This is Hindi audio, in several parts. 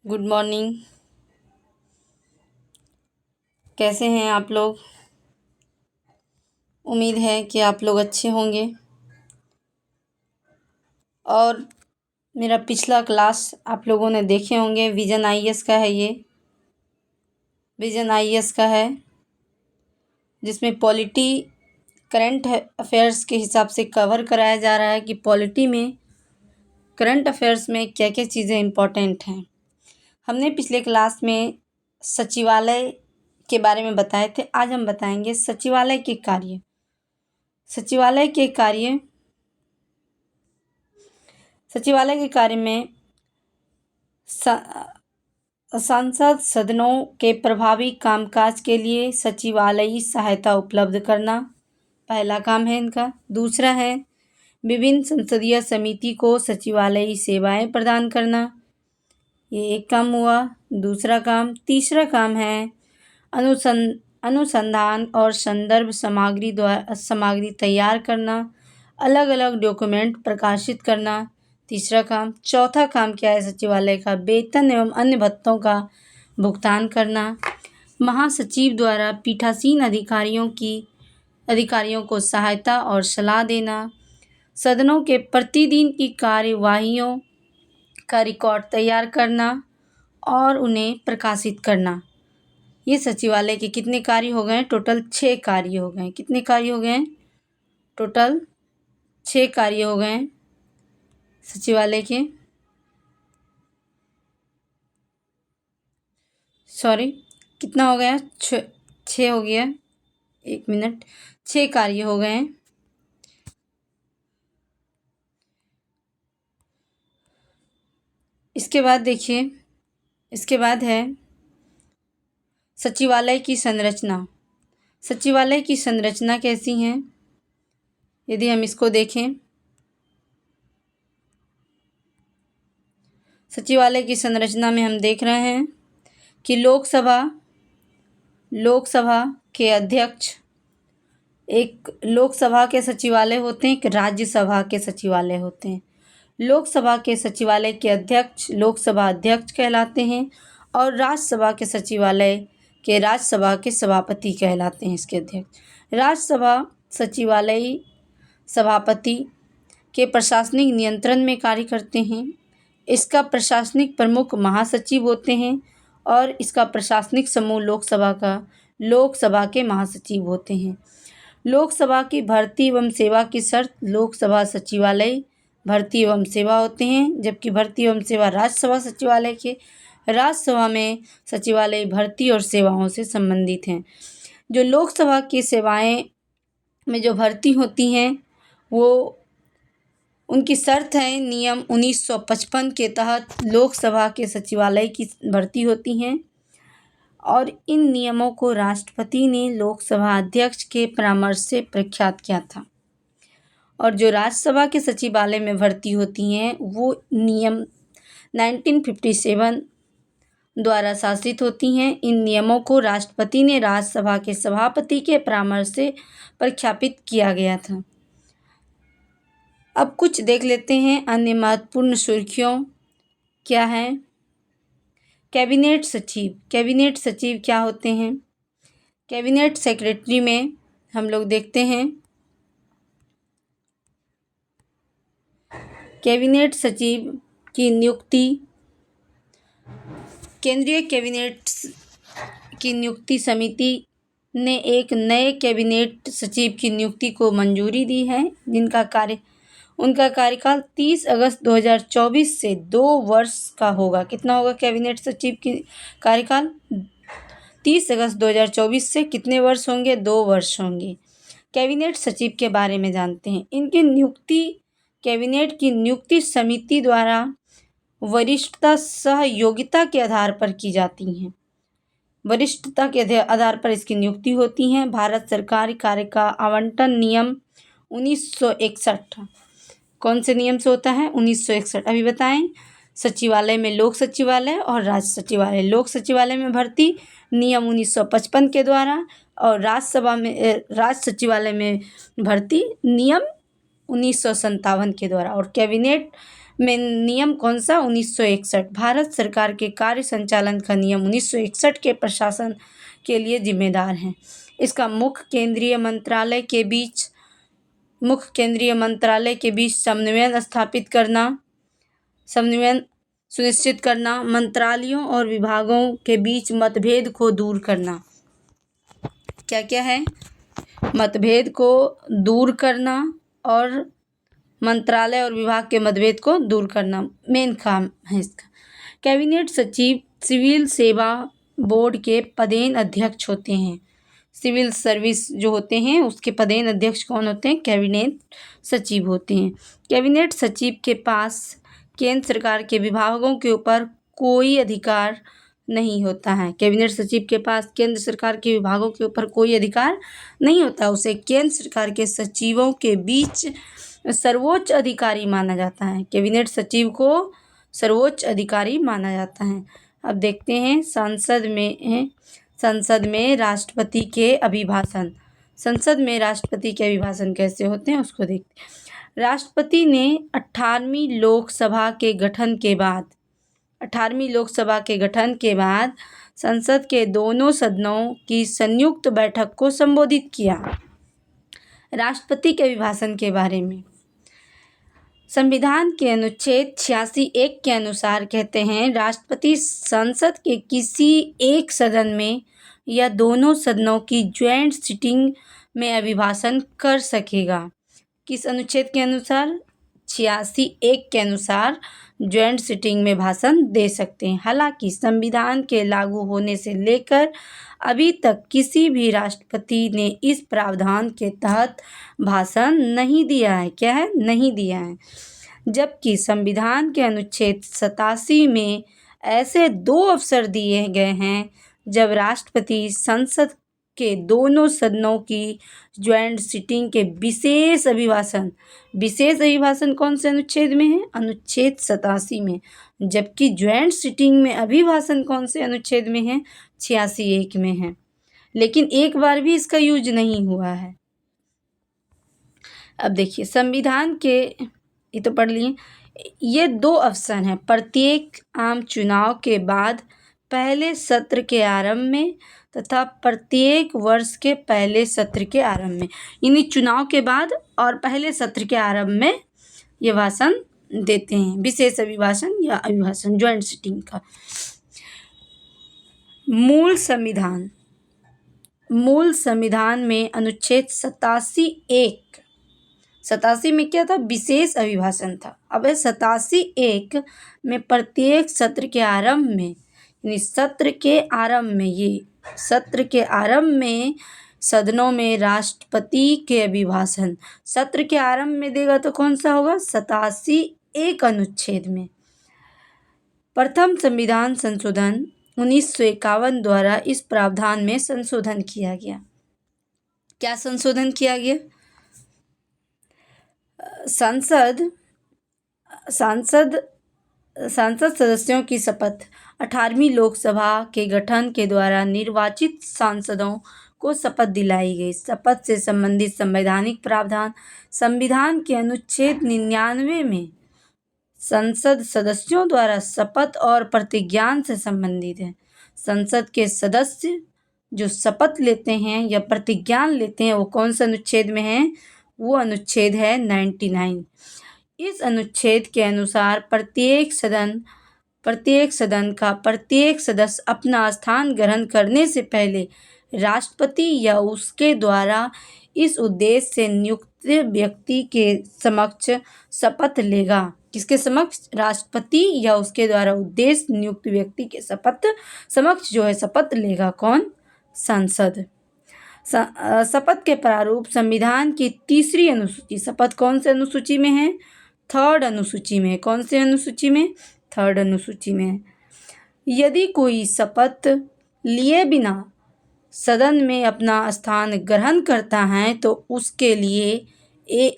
Good morning. कैसे हैं आप लोग? उम्मीद है कि आप लोग अच्छे होंगे। और मेरा पिछला क्लास आप लोगों ने देखे होंगे। विजन आईएएस का है ये। विजन आईएएस का है जिसमें पॉलिटी करंट अफेयर्स के हिसाब से कवर कराया जा रहा है कि पॉलिटी में करंट अफेयर्स में क्या क्या चीज़ें इम्पोर्टेंट हैं। हमने पिछले क्लास में सचिवालय के बारे में बताए थे। आज हम बताएंगे सचिवालय के कार्य। सचिवालय के कार्य सचिवालय के कार्य में सांसद सदनों के प्रभावी कामकाज के लिए सचिवालयी सहायता उपलब्ध करना पहला काम है इनका। दूसरा है विभिन्न संसदीय समिति को सचिवालयी सेवाएं प्रदान करना, ये एक काम हुआ। दूसरा काम तीसरा काम है अनुसंधान और संदर्भ सामग्री तैयार करना, अलग अलग डॉक्यूमेंट प्रकाशित करना, तीसरा काम। चौथा काम क्या है सचिवालय का? वेतन एवं अन्य भत्तों का भुगतान करना। महासचिव द्वारा पीठासीन अधिकारियों को सहायता और सलाह देना। सदनों के प्रतिदिन की कार्यवाहियों का रिकॉर्ड तैयार करना और उन्हें प्रकाशित करना। ये सचिवालय के कितने कार्य हो गए? टोटल 6 कार्य हो गए। कितने कार्य हो गए? टोटल 6 कार्य हो गए सचिवालय के। सॉरी, कितना हो गया? 6 हो गया। 1 मिनट। 6 कार्य हो गए। इसके बाद देखिए, इसके बाद है सचिवालय की संरचना। सचिवालय की संरचना कैसी है यदि हम इसको देखें? सचिवालय की संरचना में हम देख रहे हैं कि लोकसभा के अध्यक्ष, एक लोकसभा के सचिवालय होते हैं, एक राज्यसभा के सचिवालय होते हैं। लोकसभा के सचिवालय के अध्यक्ष लोकसभा अध्यक्ष कहलाते हैं और राज्यसभा के सचिवालय के राज्यसभा के सभापति कहलाते हैं, इसके अध्यक्ष। राज्यसभा सचिवालय सभापति के प्रशासनिक नियंत्रण में कार्य करते हैं। इसका प्रशासनिक प्रमुख महासचिव होते हैं और इसका प्रशासनिक समूह लोकसभा के महासचिव होते हैं। लोकसभा की भर्ती एवं सेवा की शर्त लोकसभा सचिवालय भर्ती एवं सेवा होते हैं, जबकि भर्ती एवं सेवा राज्यसभा सचिवालय के। राज्यसभा में सचिवालय भर्ती और सेवाओं से संबंधित हैं। जो लोकसभा की सेवाएं में जो भर्ती होती हैं वो उनकी शर्त है नियम 1955 के तहत लोकसभा के सचिवालय की भर्ती होती हैं और इन नियमों को राष्ट्रपति ने लोकसभा अध्यक्ष के परामर्श से प्रख्यात किया था। और जो राज्यसभा के सचिवालय में भर्ती होती हैं वो नियम 1957 द्वारा शासित होती हैं। इन नियमों को राष्ट्रपति ने राज्यसभा के सभापति के परामर्श से प्रख्यापित किया गया था। अब कुछ देख लेते हैं अन्य महत्वपूर्ण सुर्खियों क्या है। कैबिनेट सचिव। कैबिनेट सचिव क्या होते हैं? कैबिनेट सेक्रेटरी में हम लोग देखते हैं कैबिनेट सचिव की नियुक्ति केंद्रीय कैबिनेट की नियुक्ति समिति ने एक नए कैबिनेट सचिव की नियुक्ति को मंजूरी दी है, उनका कार्यकाल 30 अगस्त 2024 से 2 वर्ष का होगा। कितना होगा कैबिनेट सचिव की कार्यकाल? 30 अगस्त 2024 से कितने वर्ष होंगे? 2 वर्ष होंगे। कैबिनेट सचिव के बारे में जानते हैं। इनकी नियुक्ति कैबिनेट की नियुक्ति समिति द्वारा वरिष्ठता सह योग्यता के आधार पर की जाती हैं। वरिष्ठता के आधार पर इसकी नियुक्ति होती है। भारत सरकार कार्य का आवंटन नियम 1961 कौन से नियम से होता है? 1961। अभी बताएं। सचिवालय में लोक सचिवालय और राज्य सचिवालय। लोक सचिवालय में भर्ती नियम 1955 के द्वारा और राज्य सचिवालय में भर्ती नियम 1957 के द्वारा। और कैबिनेट में नियम कौन सा? 1961। भारत सरकार के कार्य संचालन का नियम 1961 के प्रशासन के लिए जिम्मेदार हैं। इसका मुख्य केंद्रीय मंत्रालय के बीच समन्वय स्थापित करना, समन्वय सुनिश्चित करना, मंत्रालयों और विभागों के बीच मतभेद को दूर करना। क्या क्या है? मतभेद को दूर करना और मंत्रालय और विभाग के मतभेद को दूर करना मेन काम है इसका। कैबिनेट सचिव सिविल सेवा बोर्ड के पदेन अध्यक्ष होते हैं। सिविल सर्विस जो होते हैं उसके पदेन अध्यक्ष कौन होते हैं? कैबिनेट सचिव होते हैं। कैबिनेट सचिव के पास केंद्र सरकार के विभागों के ऊपर कोई अधिकार नहीं होता है। कैबिनेट सचिव के पास केंद्र सरकार के विभागों के ऊपर कोई अधिकार नहीं होता। उसे केंद्र सरकार के सचिवों के बीच सर्वोच्च अधिकारी माना जाता है। कैबिनेट सचिव को सर्वोच्च अधिकारी माना जाता है। अब देखते हैं संसद में राष्ट्रपति के अभिभाषण। संसद में राष्ट्रपति के अभिभाषण कैसे होते हैं उसको देखते हैं। राष्ट्रपति ने 18वीं लोकसभा के गठन के बाद संसद के दोनों सदनों की संयुक्त बैठक को संबोधित किया। राष्ट्रपति के अभिभाषण के बारे में संविधान के अनुच्छेद 86(1) के अनुसार कहते हैं, राष्ट्रपति संसद के किसी एक सदन में या दोनों सदनों की ज्वाइंट सिटिंग में अभिभाषण कर सकेगा। किस अनुच्छेद के अनुसार? 86(1) के अनुसार ज्वाइंट सिटिंग में भाषण दे सकते हैं। हालांकि संविधान के लागू होने से लेकर अभी तक किसी भी राष्ट्रपति ने इस प्रावधान के तहत भाषण नहीं दिया है। क्या है? नहीं दिया है। जबकि संविधान के अनुच्छेद 87 में ऐसे 2 अवसर दिए गए हैं जब राष्ट्रपति संसद के दोनों सदनों की ज्वाइंट सिटिंग के विशेष अभिभाषण कौन से अनुच्छेद में है? अनुच्छेद 87 में। जबकि ज्वाइंट सिटिंग में अभिभाषण कौन से अनुच्छेद में है? 86(1) में है। लेकिन एक बार भी इसका यूज नहीं हुआ है। अब देखिए संविधान के, ये तो पढ़ लिए, ये 2 अवसर हैं। प्रत्येक आम चुनाव के बाद पहले सत्र के आरंभ में तथा प्रत्येक वर्ष के पहले सत्र के आरंभ में, यानी चुनाव के बाद और पहले सत्र के आरंभ में ये भाषण देते हैं। विशेष अभिभाषण या अभिभाषण ज्वाइंट सिटिंग का। मूल संविधान में अनुच्छेद 87 में क्या था? विशेष अभिभाषण था। अब 87(1) में प्रत्येक सत्र के आरंभ में, यानी सत्र के आरंभ में सदनों में राष्ट्रपति के अभिभाषण सत्र के आरंभ में देगा तो कौन सा होगा? 87(1) अनुच्छेद में। प्रथम संविधान संशोधन 1951 द्वारा इस प्रावधान में संशोधन किया गया। क्या संशोधन किया गया? सांसद सदस्यों की शपथ 18वीं लोकसभा के गठन के द्वारा निर्वाचित सांसदों को शपथ दिलाई गई। शपथ से संबंधित संवैधानिक प्रावधान संविधान के अनुच्छेद 99 में संसद सदस्यों द्वारा शपथ और प्रतिज्ञान से संबंधित है। संसद के सदस्य जो शपथ लेते हैं या प्रतिज्ञान लेते हैं वो कौन से अनुच्छेद में है? वो अनुच्छेद है 99। इस अनुच्छेद के अनुसार प्रत्येक सदन का प्रत्येक सदस्य अपना स्थान ग्रहण करने से पहले राष्ट्रपति या उसके द्वारा इस उद्देश्य से नियुक्त व्यक्ति के समक्ष शपथ लेगा। किसके समक्ष? राष्ट्रपति या उसके द्वारा उद्देश्य नियुक्त व्यक्ति के समक्ष जो है शपथ लेगा। कौन? संसद। शपथ के प्रारूप संविधान की 3री अनुसूची, शपथ कौन से अनुसूची में है? 3rd अनुसूची में। कौन से अनुसूची में? 3rd अनुसूची में। यदि कोई शपथ लिए बिना सदन में अपना स्थान ग्रहण करता है तो उसके लिए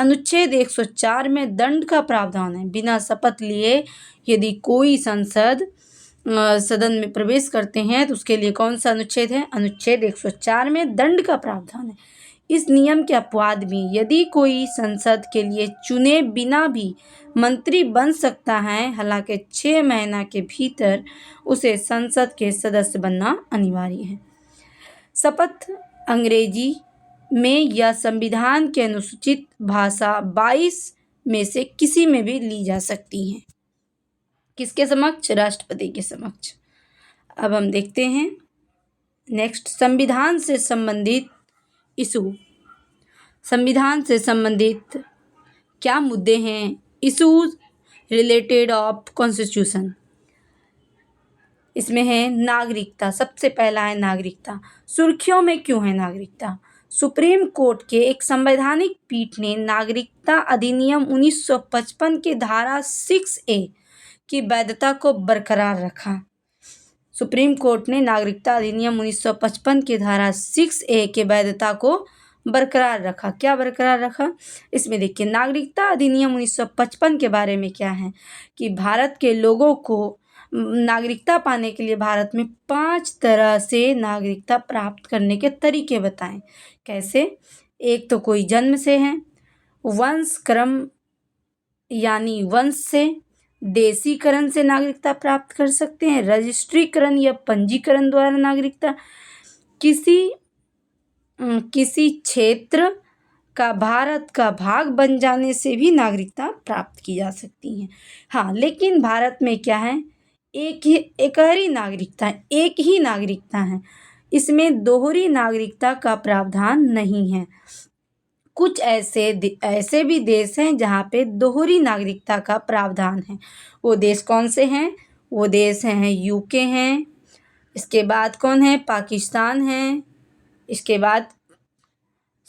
अनुच्छेद 104 में दंड का प्रावधान है। बिना शपथ लिए यदि कोई सदन में प्रवेश करते हैं तो उसके लिए कौन सा अनुच्छेद है? अनुच्छेद 104 में दंड का प्रावधान है। इस नियम के अपवाद में यदि कोई संसद के लिए चुने बिना भी मंत्री बन सकता है, हालांकि 6 महीना के भीतर उसे संसद के सदस्य बनना अनिवार्य है। शपथ अंग्रेजी में या संविधान के अनुसूचित भाषा 22 में से किसी में भी ली जा सकती है। किसके समक्ष? राष्ट्रपति के समक्ष। अब हम देखते हैं नेक्स्ट, संविधान से संबंधित इशू। संविधान से संबंधित क्या मुद्दे हैं? Issues related of constitution. इसमें है नागरिकता, सबसे पहला है नागरिकता। सुर्खियों में क्यों है नागरिकता? सुप्रीम कोर्ट के एक संवैधानिक पीठ ने नागरिकता अधिनियम 1955 की धारा 6A की वैधता को बरकरार रखा। सुप्रीम कोर्ट ने नागरिकता अधिनियम 1955 की धारा 6A की वैधता को बरकरार रखा। क्या बरकरार रखा? इसमें देखिए, नागरिकता अधिनियम 1955 के बारे में क्या है कि भारत के लोगों को नागरिकता पाने के लिए भारत में 5 तरह से नागरिकता प्राप्त करने के तरीके बताएं। कैसे? एक तो कोई जन्म से है, वंश क्रम यानी वंश से, देशीकरण से नागरिकता प्राप्त कर सकते हैं, रजिस्ट्रीकरण या पंजीकरण द्वारा नागरिकता, किसी क्षेत्र का भारत का भाग बन जाने से भी नागरिकता प्राप्त की जा सकती है। हाँ, लेकिन भारत में क्या है, एक ही नागरिकता है। इसमें दोहरी नागरिकता का प्रावधान नहीं है। कुछ ऐसे भी देश हैं जहाँ पे दोहरी नागरिकता का प्रावधान है। वो देश कौन से हैं? वो देश हैं यूके हैं, इसके बाद कौन है? पाकिस्तान है, इसके बाद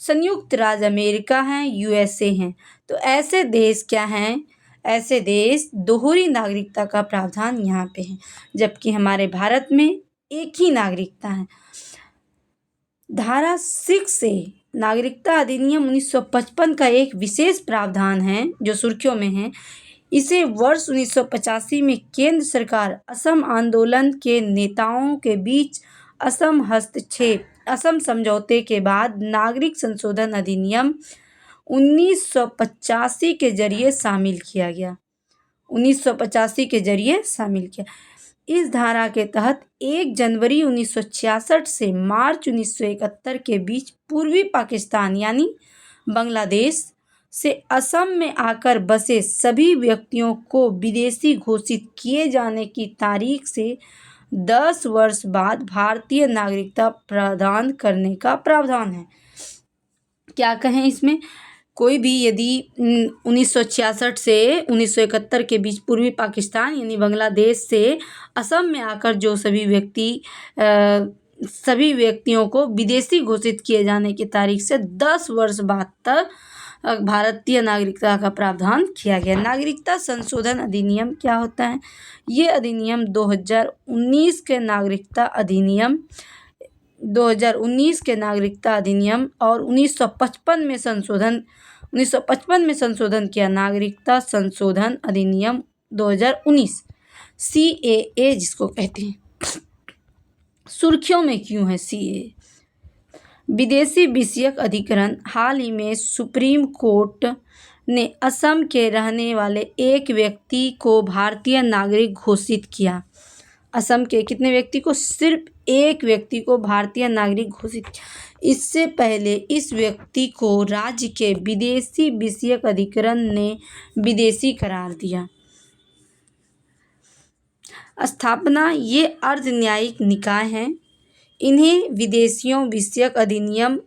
संयुक्त राज्य अमेरिका हैं, यूएसए हैं। तो ऐसे देश क्या हैं? ऐसे देश दोहरी नागरिकता का प्रावधान यहाँ पे है, जबकि हमारे भारत में एक ही नागरिकता है। धारा 6A नागरिकता अधिनियम 1955 का एक विशेष प्रावधान है जो सुर्खियों में है। इसे वर्ष 1985 में केंद्र सरकार असम आंदोलन के नेताओं के बीच असम समझौते के बाद नागरिक संशोधन अधिनियम 1985 के जरिए शामिल किया गया। 1985 के जरिए शामिल किया। इस धारा के तहत 1 जनवरी 1966 से मार्च 1971 के बीच पूर्वी पाकिस्तान यानी बांग्लादेश से असम में आकर बसे सभी व्यक्तियों को विदेशी घोषित किए जाने की तारीख से 10 वर्ष बाद भारतीय नागरिकता प्रदान करने का प्रावधान है। क्या कहें इसमें? कोई भी यदि 1966 से 1971 के बीच पूर्वी पाकिस्तान यानी बांग्लादेश से असम में आकर जो सभी व्यक्तियों को विदेशी घोषित किए जाने की तारीख से 10 वर्ष बाद तक भारतीय नागरिकता का प्रावधान किया गया। नागरिकता संशोधन अधिनियम क्या होता है? ये अधिनियम 2019 के नागरिकता अधिनियम और 1955 में संशोधन किया नागरिकता संशोधन अधिनियम 2019 CAA जिसको कहते हैं। सुर्खियों में क्यों है CAA? विदेशी विषयक अधिकरण। हाल ही में सुप्रीम कोर्ट ने असम के रहने वाले एक व्यक्ति को भारतीय नागरिक घोषित किया। असम के कितने व्यक्ति को? सिर्फ एक व्यक्ति को भारतीय नागरिक घोषित किया। इससे पहले इस व्यक्ति को राज्य के विदेशी विषयक अधिकरण ने विदेशी करार दिया। स्थापना। ये अर्ध न्यायिक निकाय हैं। इन्हें विदेशियों विषयक अधिनियम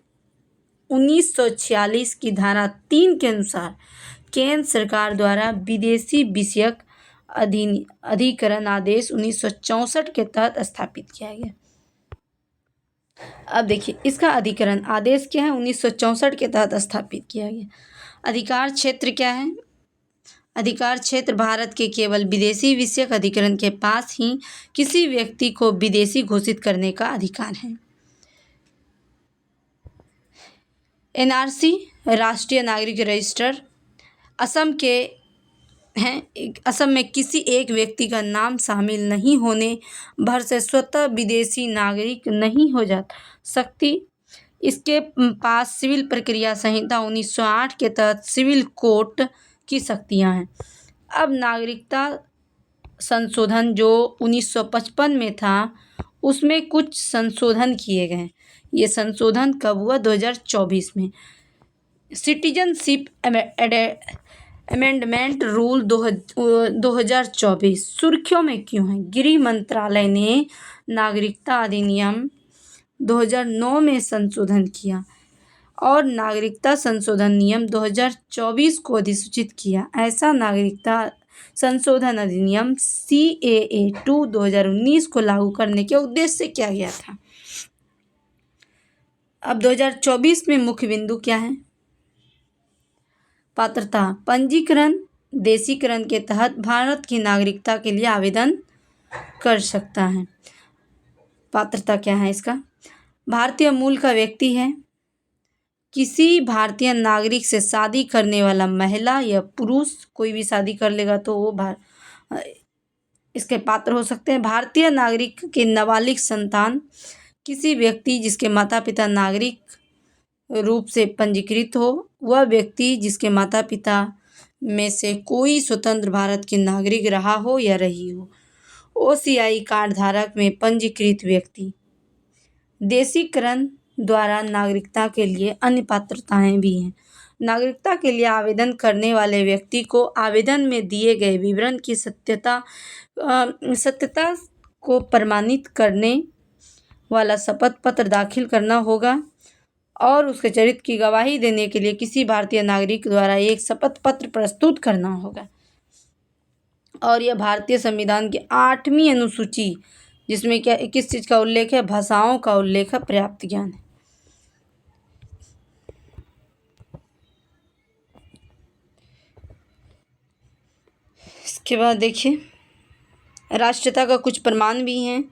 1946 की धारा 3 के अनुसार केंद्र सरकार द्वारा विदेशी विषयक अधिकरण आदेश 1964 के तहत स्थापित किया गया। अब देखिए, इसका अधिकरण आदेश क्या है? 1964 के तहत स्थापित किया गया। अधिकार क्षेत्र क्या है? अधिकार क्षेत्र भारत के केवल विदेशी विषयक अधिकरण के पास ही किसी व्यक्ति को विदेशी घोषित करने का अधिकार है। NRC राष्ट्रीय नागरिक रजिस्टर असम में किसी एक व्यक्ति का नाम शामिल नहीं होने भर से स्वतः विदेशी नागरिक नहीं हो जा सकती। इसके पास सिविल प्रक्रिया संहिता 1908 के तहत सिविल कोर्ट की शक्तियाँ हैं। अब नागरिकता संशोधन जो 1955 में था उसमें कुछ संशोधन किए गए। ये संशोधन कब हुआ? 2024 में। सिटीजनशिप अमेंडमेंट रूल 2024 सुर्खियों में क्यों है? गृह मंत्रालय ने नागरिकता अधिनियम 2009 में संशोधन किया और नागरिकता संशोधन नियम 2024 को अधिसूचित किया। ऐसा नागरिकता संशोधन अधिनियम CAA 2 2019 को लागू करने के उद्देश्य से किया गया था। अब 2024 में मुख्य बिंदु क्या है? पात्रता, पंजीकरण, देशीकरण के तहत भारत की नागरिकता के लिए आवेदन कर सकता है। पात्रता क्या है इसका? भारतीय मूल का व्यक्ति है, किसी भारतीय नागरिक से शादी करने वाला महिला या पुरुष कोई भी शादी कर लेगा तो वो इसके पात्र हो सकते हैं। भारतीय नागरिक के नाबालिग संतान, किसी व्यक्ति जिसके माता पिता नागरिक रूप से पंजीकृत हो, वह व्यक्ति जिसके माता पिता में से कोई स्वतंत्र भारत के नागरिक रहा हो या रही हो। OCI कार्ड धारक में पंजीकृत व्यक्ति। देशीकरण द्वारा नागरिकता के लिए अन्य पात्रताएं भी हैं। नागरिकता के लिए आवेदन करने वाले व्यक्ति को आवेदन में दिए गए विवरण की सत्यता को प्रमाणित करने वाला शपथ पत्र दाखिल करना होगा और उसके चरित्र की गवाही देने के लिए किसी भारतीय नागरिक द्वारा एक शपथ पत्र प्रस्तुत करना होगा। और यह भारतीय संविधान की 8वीं अनुसूची, जिसमें क्या किस चीज़ का उल्लेख है? भाषाओं का उल्लेख है, पर्याप्त ज्ञान है। इसके बाद देखिए, राष्ट्रीयता का कुछ प्रमाण भी हैं।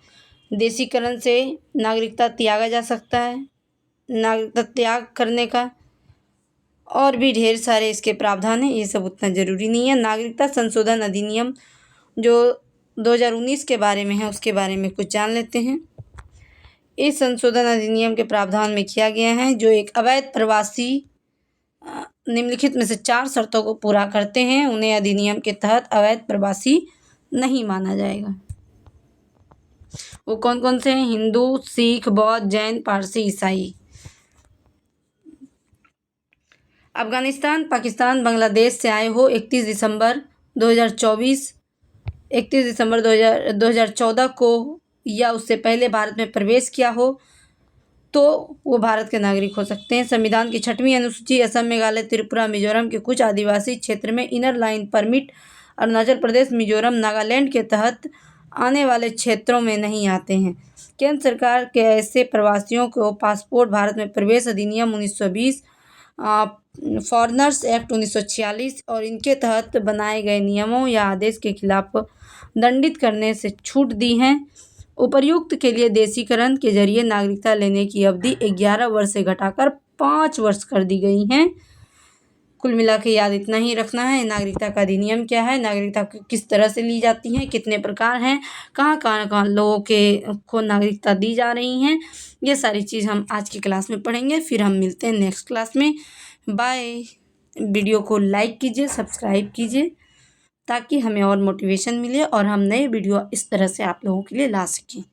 देशीकरण से नागरिकता त्यागा जा सकता है, नागरिकता त्याग करने का और भी ढेर सारे इसके प्रावधान हैं। ये सब उतना ज़रूरी नहीं है। नागरिकता संशोधन अधिनियम जो 2019 के बारे में है उसके बारे में कुछ जान लेते हैं। इस संशोधन अधिनियम के प्रावधान में किया गया है जो एक अवैध प्रवासी निम्नलिखित में से 4 शर्तों को पूरा करते हैं, उन्हें अधिनियम के तहत अवैध प्रवासी नहीं माना जाएगा। वो कौन कौन से हैं? हिंदू, सिख, बौद्ध, जैन, पारसी, ईसाई। अफगानिस्तान, पाकिस्तान, बांग्लादेश से आए हो 31 दिसंबर 2014 को या उससे पहले भारत में प्रवेश किया हो तो वो भारत के नागरिक हो सकते हैं। संविधान की 6वीं अनुसूची असम, मेघालय, त्रिपुरा, मिजोरम के कुछ आदिवासी क्षेत्र में inner line permit Arunachal Pradesh, Mizoram, Nagaland के तहत आने वाले क्षेत्रों में नहीं आते हैं। केंद्र सरकार के ऐसे प्रवासियों को पासपोर्ट भारत में प्रवेश अधिनियम 1920, फॉरेनर्स एक्ट 1946 और इनके तहत बनाए गए नियमों या आदेश के खिलाफ दंडित करने से छूट दी हैं। उपर्युक्त के लिए देशीकरण के जरिए नागरिकता लेने की अवधि 11 वर्ष से घटाकर 5 वर्ष कर दी गई है। कुल मिला के याद इतना ही रखना है। नागरिकता का अधिनियम क्या है, नागरिकता किस तरह से ली जाती है, कितने प्रकार हैं, कहाँ लोगों को नागरिकता दी जा रही हैं, ये सारी चीज़ हम आज की क्लास में पढ़ेंगे। फिर हम मिलते हैं नेक्स्ट क्लास में। बाय। वीडियो को लाइक कीजिए, सब्सक्राइब कीजिए ताकि हमें और मोटिवेशन मिले और हम नए वीडियो इस तरह से आप लोगों के लिए ला सकें।